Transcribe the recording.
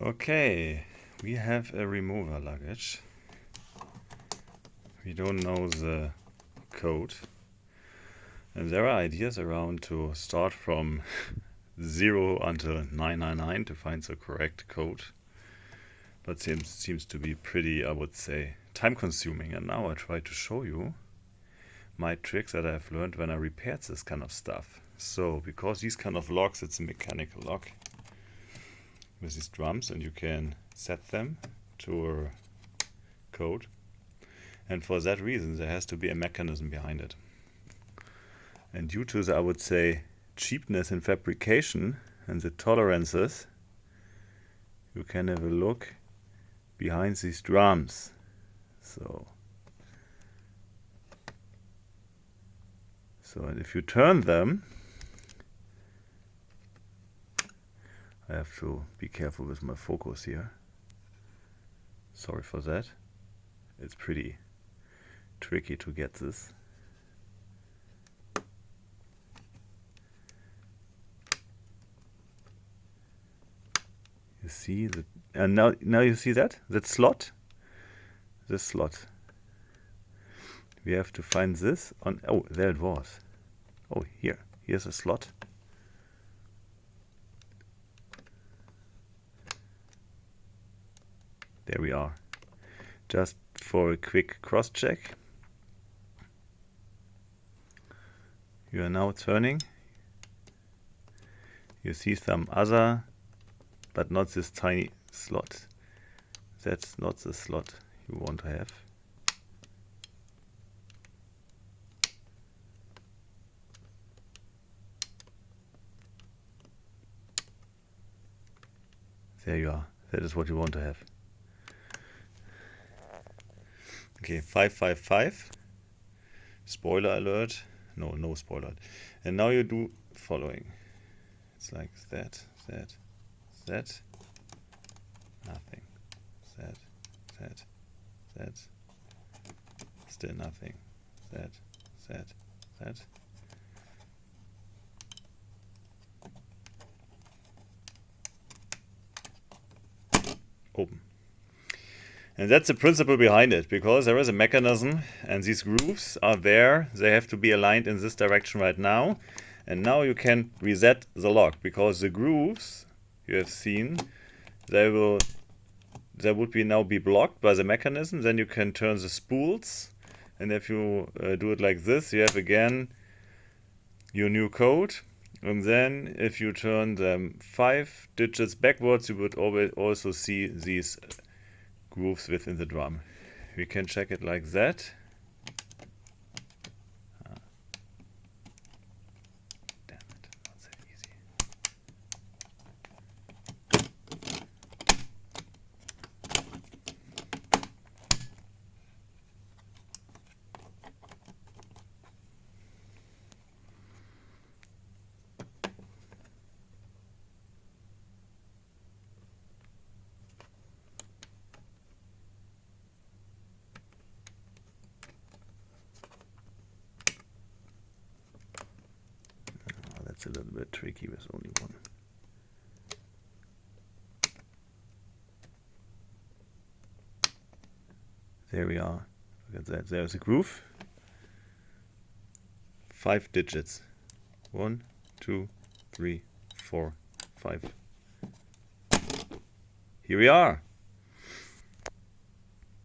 Okay, we have a Rimowa luggage. We don't know the code. And there are ideas around to start from 0 until 999 to find the correct code. But seems to be pretty, I would say, time consuming. And now I try to show you my tricks that I've learned when I repaired this kind of stuff. So, because these kind of locks, it's a mechanical lock with these drums, and you can set them to a code. And for that reason, there has to be a mechanism behind it. And due to the, I would say, cheapness in fabrication and the tolerances, you can have a look behind these drums. So and if you turn them, I have to be careful with my focus here. Sorry for that. It's pretty tricky to get this. You see the, and now you see that slot. This slot. We have to find this on. Oh, there it was. Oh, here's a slot. There we are. Just for a quick cross check. You are now turning. You see some other, but not this tiny slot. That's not the slot you want to have. There you are. That is what you want to have. Okay, 555. Spoiler alert. No spoiler. And now you do following. It's like that. Nothing. That. Still nothing. That. Open. And that's the principle behind it, because there is a mechanism and these grooves are there. They have to be aligned in this direction right now. And now you can reset the lock, because the grooves you have seen, they would now be blocked by the mechanism. Then you can turn the spools, and if you do it like this, you have again your new code. And then if you turn them 5 digits backwards, you would also see these grooves within the drum. We can check it like that. Damn it, not that easy. That's a little bit tricky with only one. There we are. Look at that. There's a groove. 5 digits. 1, 2, 3, 4, 5. Here we are.